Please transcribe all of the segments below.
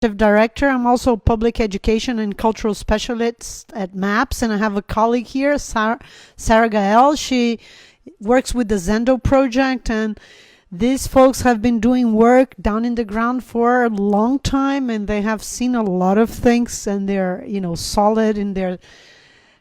Director. I'm also public education and cultural specialist at MAPS, and I have a colleague here, Sara Gael. She works with the Zendo project, and these folks have been doing work down in the ground for a long time, and they have seen a lot of things, and they're, solid in their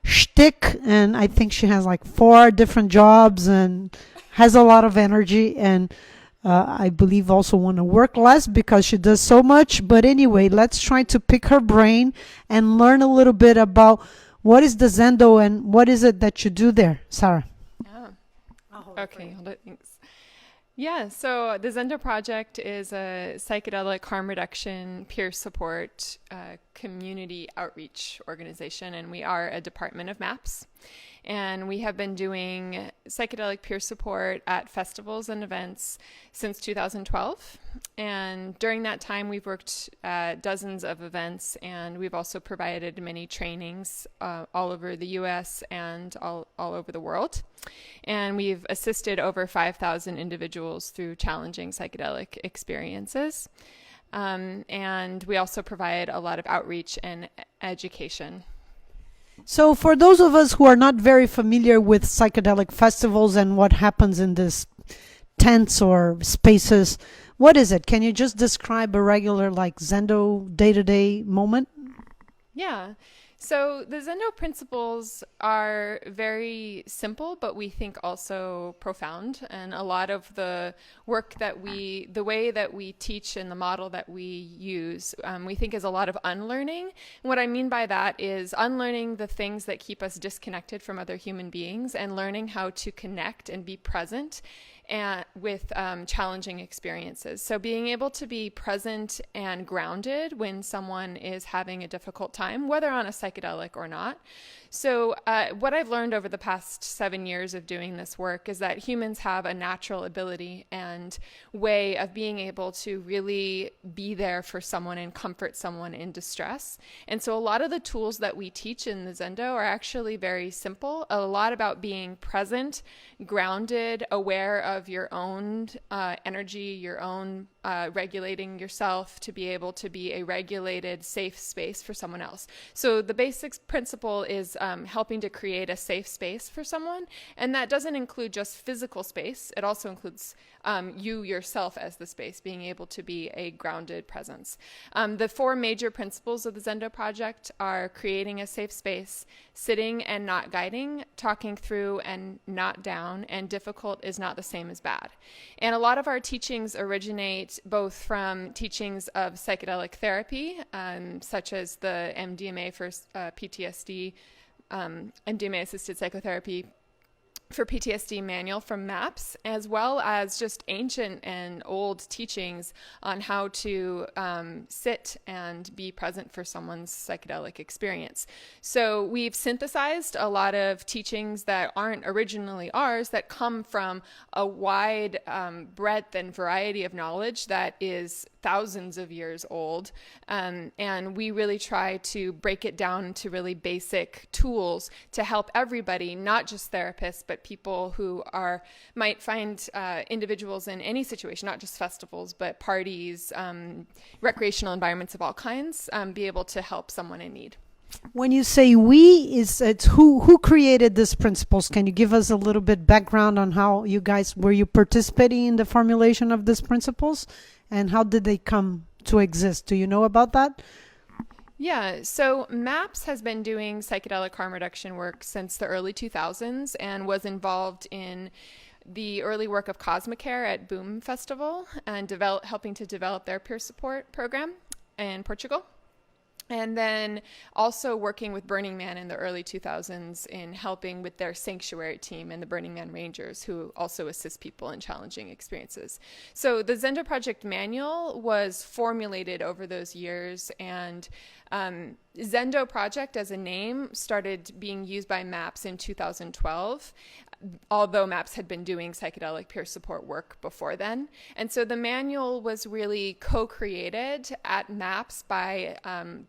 shtick. And I think she has like 4 different jobs and has a lot of energy, and I believe also want to work less because she does so much. But anyway, let's try to pick her brain and learn a little bit about what is the Zendo and what is it that you do there, Sarah. Yeah. Okay, hold it. Thanks. Yeah, so the Zendo Project is a psychedelic harm reduction, peer support, community outreach organization, and we are a department of MAPS. And we have been doing psychedelic peer support at festivals and events since 2012. And during that time, we've worked at dozens of events, and we've also provided many trainings all over the US and all over the world. And we've assisted over 5,000 individuals through challenging psychedelic experiences. And we also provide a lot of outreach and education. So for those of us who are not very familiar with psychedelic festivals and what happens in these tents or spaces, what is it? Can you just describe a regular like Zendo day-to-day moment? Yeah. So the Zendo principles are very simple, but we think also profound. And a lot of the work the way that we teach and the model that we use, we think is a lot of unlearning. And what I mean by that is unlearning the things that keep us disconnected from other human beings and learning how to connect and be present and with challenging experiences. So being able to be present and grounded when someone is having a difficult time, whether on a psychedelic or not. So what I've learned over the past 7 years of doing this work is that humans have a natural ability and way of being able to really be there for someone and comfort someone in distress. And so a lot of the tools that we teach in the Zendo are actually very simple, a lot about being present, grounded, aware of your own energy, your own regulating yourself to be able to be a regulated, safe space for someone else. So the basic principle is helping to create a safe space for someone. And that doesn't include just physical space. It also includes you yourself as the space, being able to be a grounded presence. The 4 major principles of the Zendo Project are creating a safe space, sitting and not guiding, talking through and not down, and difficult is not the same as bad. And a lot of our teachings originate both from teachings of psychedelic therapy, such as the MDMA for PTSD, MDMA-assisted psychotherapy for PTSD manual from MAPS, as well as just ancient and old teachings on how to sit and be present for someone's psychedelic experience. So we've synthesized a lot of teachings that aren't originally ours, that come from a wide breadth and variety of knowledge that is thousands of years old. And we really try to break it down to really basic tools to help everybody, not just therapists, but people who might find individuals in any situation, not just festivals, but parties, recreational environments of all kinds, be able to help someone in need. When you say we, it's who created these principles? Can you give us a little bit background on how you guys, were you participating in the formulation of these principles, and how did they come to exist? Do you know about that? Yeah, so MAPS has been doing psychedelic harm reduction work since the early 2000s and was involved in the early work of Cosmicare at Boom Festival and helping to develop their peer support program in Portugal. And then also working with Burning Man in the early 2000s in helping with their sanctuary team and the Burning Man Rangers, who also assist people in challenging experiences. So the Zendo Project manual was formulated over those years, and Zendo Project as a name started being used by MAPS in 2012. although MAPS had been doing psychedelic peer support work before then. And so the manual was really co-created at MAPS by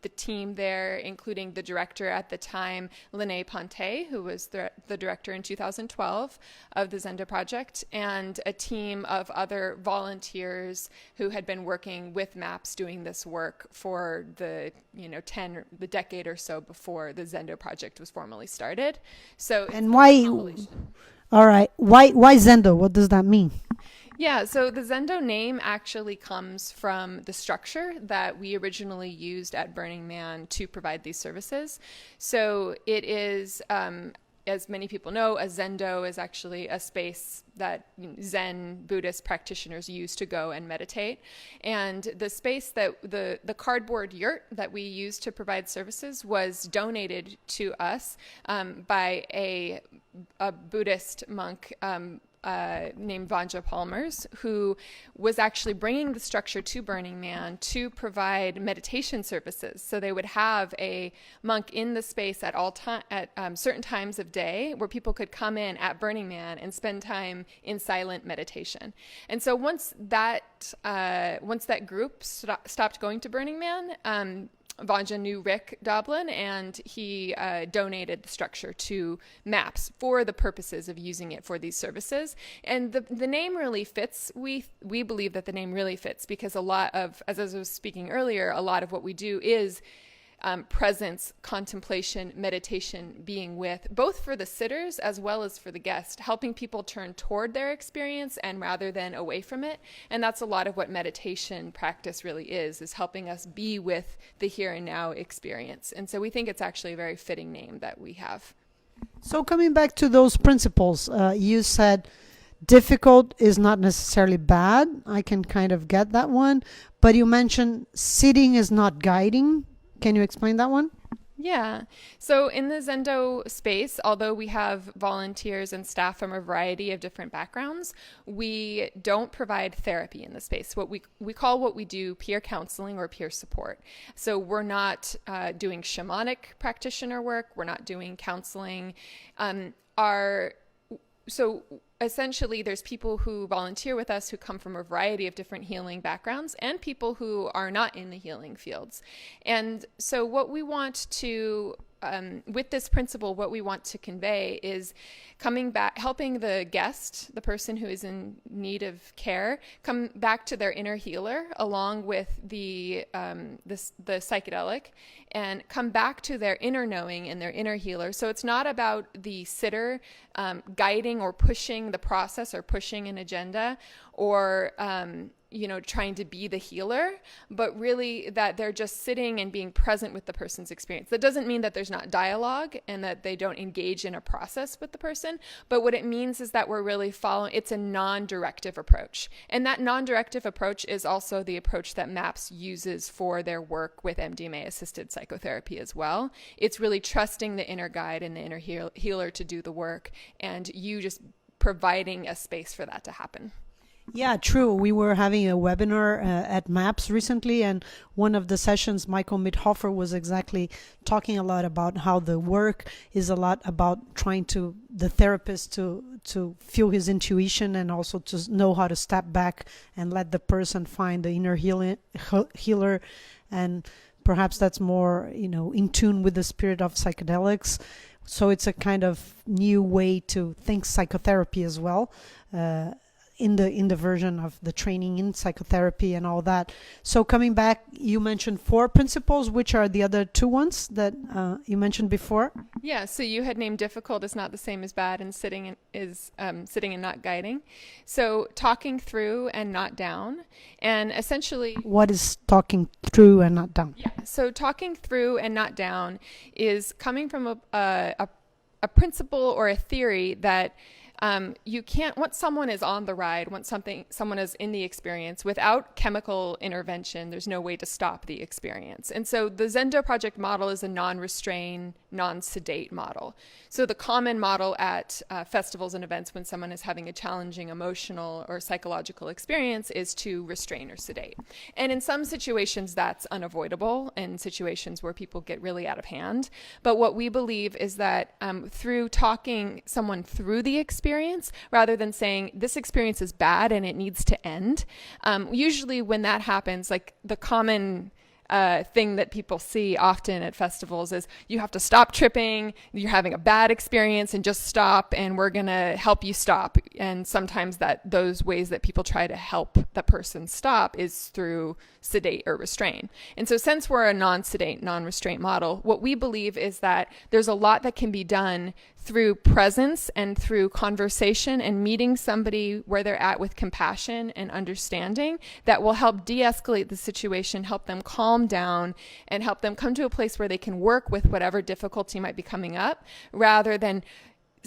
the team there, including the director at the time, Lene Ponte, who was the director in 2012 of the Zendo project, and a team of other volunteers who had been working with MAPS doing this work for the decade or so before the Zendo project was formally started. So and why? All right. Why Zendo? What does that mean? Yeah, so the Zendo name actually comes from the structure that we originally used at Burning Man to provide these services. So it is, as many people know, a Zendo is actually a space that Zen Buddhist practitioners use to go and meditate. And the space that the cardboard yurt that we used to provide services was donated to us by a Buddhist monk named Vanja Palmers, who was actually bringing the structure to Burning Man to provide meditation services. So they would have a monk in the space at certain times of day where people could come in at Burning Man and spend time in silent meditation. And so once that group stopped going to Burning Man, Vanja knew Rick Doblin, and he donated the structure to MAPS for the purposes of using it for these services. And the name really fits. We believe that the name really fits because a lot of, as I was speaking earlier, a lot of what we do is presence, contemplation, meditation, being with, both for the sitters as well as for the guest, helping people turn toward their experience and rather than away from it. And that's a lot of what meditation practice really is helping us be with the here and now experience. And so we think it's actually a very fitting name that we have. So coming back to those principles, you said difficult is not necessarily bad. I can kind of get that one. But you mentioned sitting is not guiding. Can you explain that one? Yeah. So in the Zendo space, although we have volunteers and staff from a variety of different backgrounds, we don't provide therapy in the space. What we call what we do peer counseling or peer support. So we're not doing shamanic practitioner work. We're not doing counseling. So essentially, there's people who volunteer with us who come from a variety of different healing backgrounds and people who are not in the healing fields. And so what we want to, with this principle, what we want to convey is coming back, helping the guest, the person who is in need of care, come back to their inner healer along with the psychedelic, and come back to their inner knowing and their inner healer. So it's not about the sitter guiding or pushing the process or pushing an agenda or trying to be the healer, but really that they're just sitting and being present with the person's experience. That doesn't mean that there's not dialogue and that they don't engage in a process with the person, but what it means is that we're really following, it's a non-directive approach. And that non-directive approach is also the approach that MAPS uses for their work with MDMA-assisted psychotherapy as well. It's really trusting the inner guide and the inner healer to do the work, and you just providing a space for that to happen. Yeah, true. We were having a webinar at MAPS recently, and one of the sessions, Michael Mithofer was exactly talking a lot about how the work is a lot about trying to, the therapist to feel his intuition and also to know how to step back and let the person find the inner healer. And perhaps that's more, in tune with the spirit of psychedelics. So it's a kind of new way to think psychotherapy as well. In the version of the training in psychotherapy and all that. So coming back, you mentioned 4 principles. Which are the other 2 ones that you mentioned before? Yeah, so you had named difficult is not the same as bad, and sitting is sitting and not guiding. So talking through and not down, and essentially, what is talking through and not down? Yeah, so talking through and not down is coming from a principle or a theory that you can't, once someone is on the ride, once someone is in the experience, without chemical intervention, there's no way to stop the experience. And so the Zendo project model is a non-restrain, non-sedate model. So the common model at festivals and events when someone is having a challenging emotional or psychological experience is to restrain or sedate. And in some situations that's unavoidable, in situations where people get really out of hand. But what we believe is that through talking someone through the experience, experience rather than saying this experience is bad and it needs to end. Usually when that happens, like the common thing that people see often at festivals is you have to stop tripping, you're having a bad experience and just stop, and we're going to help you stop. And sometimes those ways that people try to help that person stop is through sedate or restrain. And so since we're a non-sedate, non-restraint model, what we believe is that there's a lot that can be done through presence and through conversation and meeting somebody where they're at with compassion and understanding that will help de-escalate the situation, help them calm down, and help them come to a place where they can work with whatever difficulty might be coming up rather than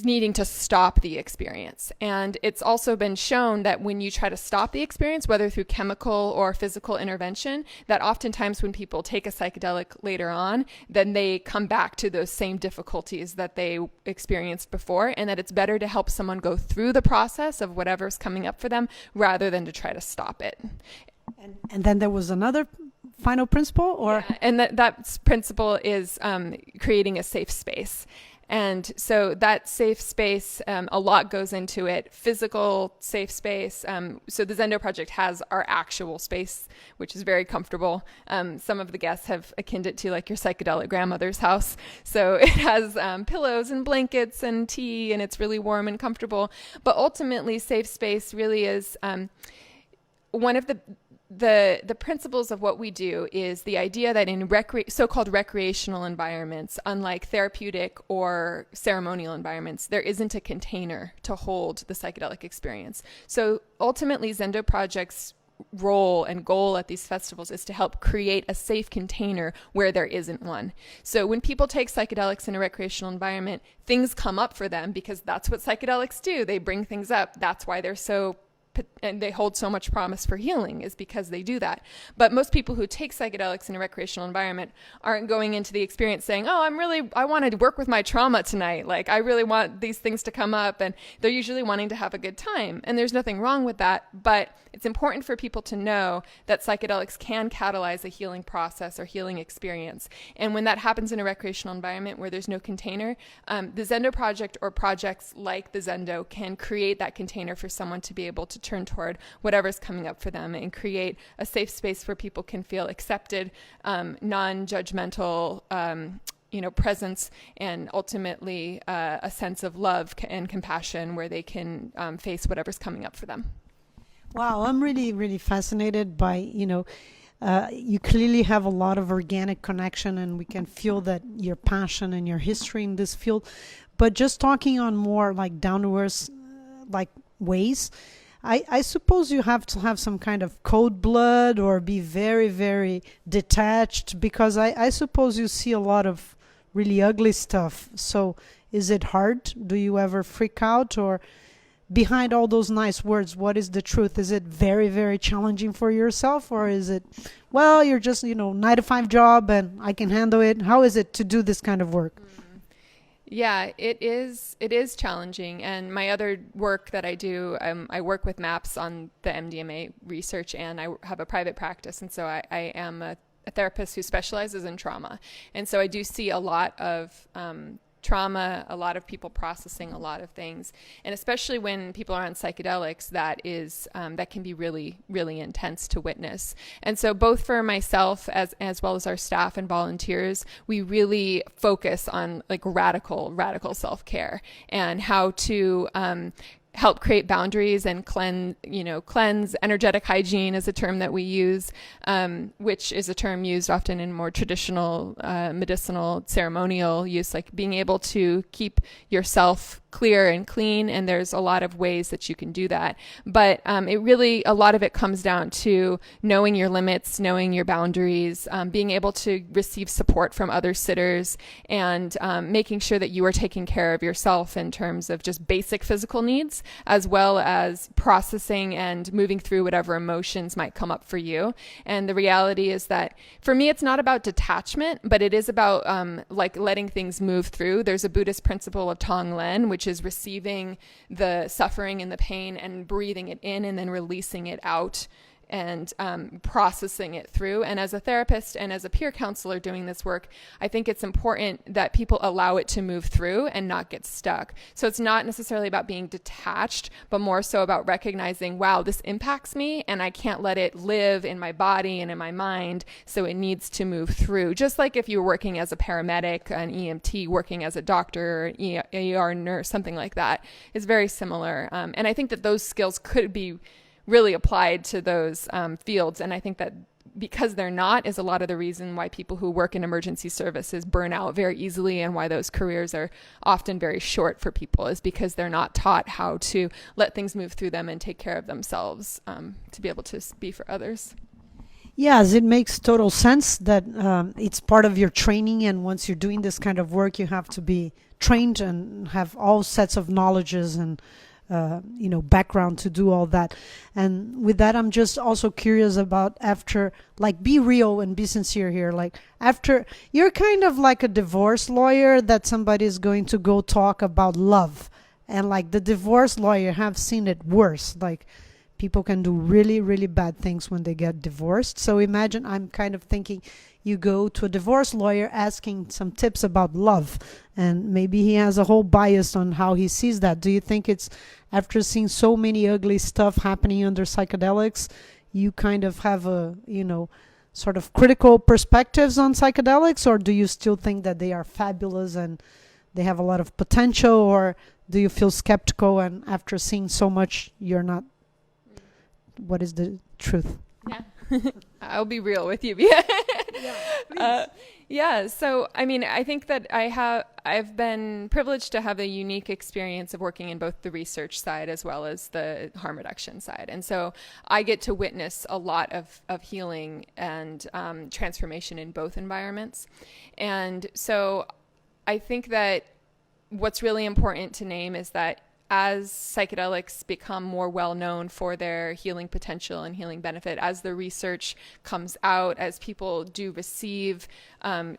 needing to stop the experience. And it's also been shown that when you try to stop the experience, whether through chemical or physical intervention, that oftentimes when people take a psychedelic later on, then they come back to those same difficulties that they experienced before, and that it's better to help someone go through the process of whatever's coming up for them rather than to try to stop it. And then there was another final principle, or? Yeah, and that principle is creating a safe space. And so that safe space, a lot goes into it. Physical safe space. So the Zendo project has our actual space, which is very comfortable. Some of the guests have akined it to like your psychedelic grandmother's house. So it has pillows and blankets and tea, and it's really warm and comfortable. But ultimately, safe space really is one of the principles of what we do is the idea that in so-called recreational environments, unlike therapeutic or ceremonial environments, there isn't a container to hold the psychedelic experience. So ultimately, Zendo Project's role and goal at these festivals is to help create a safe container where there isn't one. So when people take psychedelics in a recreational environment, things come up for them because that's what psychedelics do. They bring things up. That's why they're so and they hold so much promise for healing, is because they do that. But most people who take psychedelics in a recreational environment aren't going into the experience saying, oh, I want to work with my trauma tonight. Like, I really want these things to come up. And they're usually wanting to have a good time. And there's nothing wrong with that. But it's important for people to know that psychedelics can catalyze a healing process or healing experience. And when that happens in a recreational environment where there's no container, the Zendo Project or projects like the Zendo can create that container for someone to be able to turn toward whatever's coming up for them and create a safe space where people can feel accepted, non-judgmental, presence, and ultimately a sense of love and compassion where they can face whatever's coming up for them. Wow, I'm really, really fascinated by, you clearly have a lot of organic connection, and we can feel that your passion and your history in this field. But just talking on more like down to earth, like ways, I suppose you have to have some kind of code blood or be very, very detached, because I suppose you see a lot of really ugly stuff. So is it hard? Do you ever freak out? Or behind all those nice words, what is the truth? Is it very, very challenging for yourself? Or is it, well, you're just, 9-to-5 job and I can handle it? How is it to do this kind of work? Yeah, it is challenging. And my other work that I do, I work with MAPS on the MDMA research, and I have a private practice. And so I am a therapist who specializes in trauma. And so I do see a lot of trauma, a lot of people processing a lot of things. And especially when people are on psychedelics, that can be really, really intense to witness. And so both for myself as well as our staff and volunteers, we really focus on like radical self-care and how to help create boundaries and cleanse. Energetic hygiene is a term that we use, which is a term used often in more traditional medicinal ceremonial use, like being able to keep yourself clear and clean. And there's a lot of ways that you can do that. But a lot of it comes down to knowing your limits, knowing your boundaries, being able to receive support from other sitters, and making sure that you are taking care of yourself in terms of just basic physical needs, as well as processing and moving through whatever emotions might come up for you. And the reality is that for me, it's not about detachment, but it is about like letting things move through. There's a Buddhist principle of Tonglen, which is receiving the suffering and the pain and breathing it in and then releasing it out and processing it through. And as a therapist and as a peer counselor doing this work, I think it's important that people allow it to move through and not get stuck. So it's not necessarily about being detached, but more so about recognizing, wow, this impacts me and I can't let it live in my body and in my mind, so it needs to move through. Just like if you were working as a paramedic, an EMT, working as a doctor, ER nurse, something like that, is very similar. And I think that those skills could be really applied to those fields. And I think that because they're not is a lot of the reason why people who work in emergency services burn out very easily, and why those careers are often very short for people, is because they're not taught how to let things move through them and take care of themselves to be able to be for others. Yes, it makes total sense that it's part of your training, and once you're doing this kind of work, you have to be trained and have all sets of knowledges and background to do all that. And with that, I'm just also curious about, after, like, be real and be sincere here, like, after, you're kind of like a divorce lawyer that somebody is going to go talk about love, and like the divorce lawyer have seen it worse. Like, people can do really, really bad things when they get divorced. So imagine, I'm kind of thinking, you go to a divorce lawyer asking some tips about love, and maybe he has a whole bias on how he sees that. Do you think it's, after seeing so many ugly stuff happening under psychedelics, you kind of have a, sort of critical perspectives on psychedelics, or do you still think that they are fabulous and they have a lot of potential, or do you feel skeptical, and after seeing so much, you're not? What is the truth? Yeah. I'll be real with you. So I mean, I think that I've been privileged to have a unique experience of working in both the research side as well as the harm reduction side. And so I get to witness a lot of healing and transformation in both environments. And so I think that what's really important to name is that as psychedelics become more well known for their healing potential and healing benefit, as the research comes out, as people do receive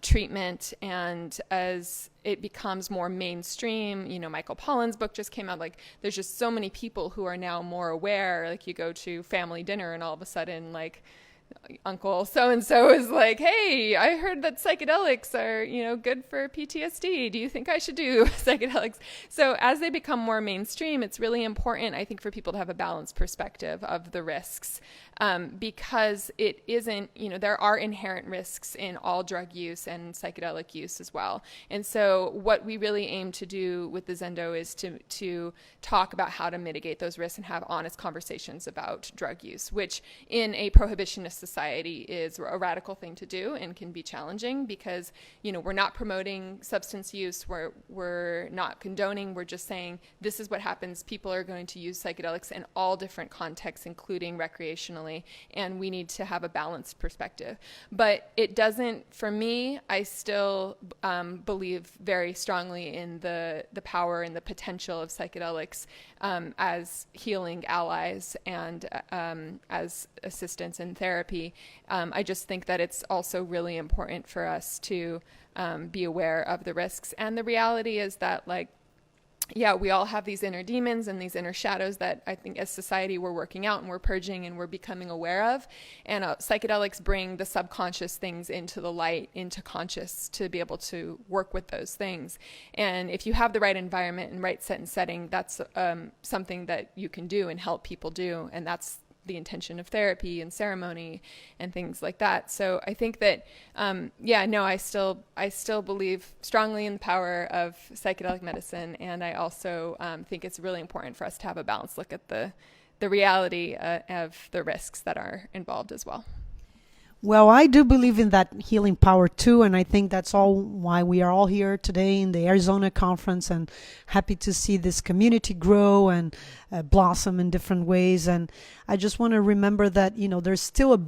treatment, and as it becomes more mainstream, Michael Pollan's book just came out, like, there's just so many people who are now more aware. Like, you go to family dinner and all of a sudden, like, Uncle so-and-so is like, hey, I heard that psychedelics are, good for PTSD. Do you think I should do psychedelics? So as they become more mainstream, it's really important, I think, for people to have a balanced perspective of the risks, because it isn't, there are inherent risks in all drug use and psychedelic use as well. And so what we really aim to do with the Zendo is to talk about how to mitigate those risks and have honest conversations about drug use, which in a prohibitionist society is a radical thing to do and can be challenging, because we're not promoting substance use, we're not condoning, we're just saying this is what happens. People are going to use psychedelics in all different contexts, including recreationally, and we need to have a balanced perspective. But it doesn't, for me, I still believe very strongly in the power and the potential of psychedelics as healing allies and as assistance in therapy. I just think that it's also really important for us to be aware of the risks. And the reality is that, like, we all have these inner demons and these inner shadows that I think as society we're working out and we're purging and we're becoming aware of. And psychedelics bring the subconscious things into the light, into conscious, to be able to work with those things. And if you have the right environment and right set and setting, that's something that you can do and help people do. And that's the intention of therapy and ceremony and things like that. So I think that, I still believe strongly in the power of psychedelic medicine. And I also think it's really important for us to have a balanced look at the reality of the risks that are involved as well. Well, I do believe in that healing power too, and I think that's all why we are all here today in the Arizona conference, and happy to see this community grow and blossom in different ways. And I just want to remember that, there's still a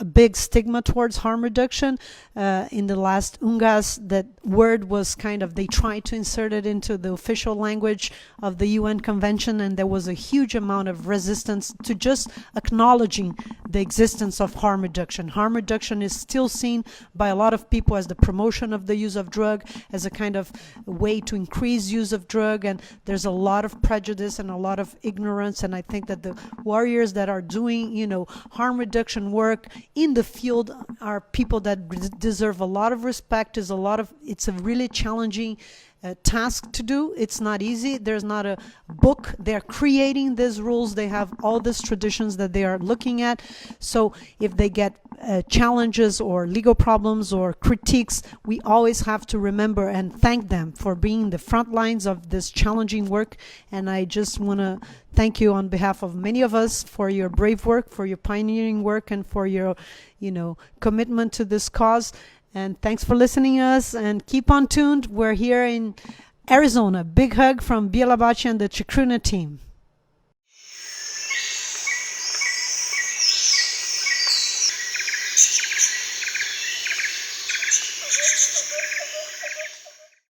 a big stigma towards harm reduction. In the last UNGAS, that word was kind of, they tried to insert it into the official language of the UN Convention, and there was a huge amount of resistance to just acknowledging the existence of harm reduction. Harm reduction is still seen by a lot of people as the promotion of the use of drug, as a kind of way to increase use of drug, and there's a lot of prejudice and a lot of ignorance. And I think that the warriors that are doing, harm reduction work in the field are people that deserve a lot of respect. It's a really challenging task to do. It's not easy. There's not a book. They're creating these rules. They have all these traditions that they are looking at. So if they get challenges or legal problems or critiques, we always have to remember and thank them for being the front lines of this challenging work. And I just want to thank you on behalf of many of us for your brave work, for your pioneering work, and for your, commitment to this cause. And thanks for listening to us, and keep on tuned. We're here in Arizona. Big hug from Bielabachi and the Chacruna team.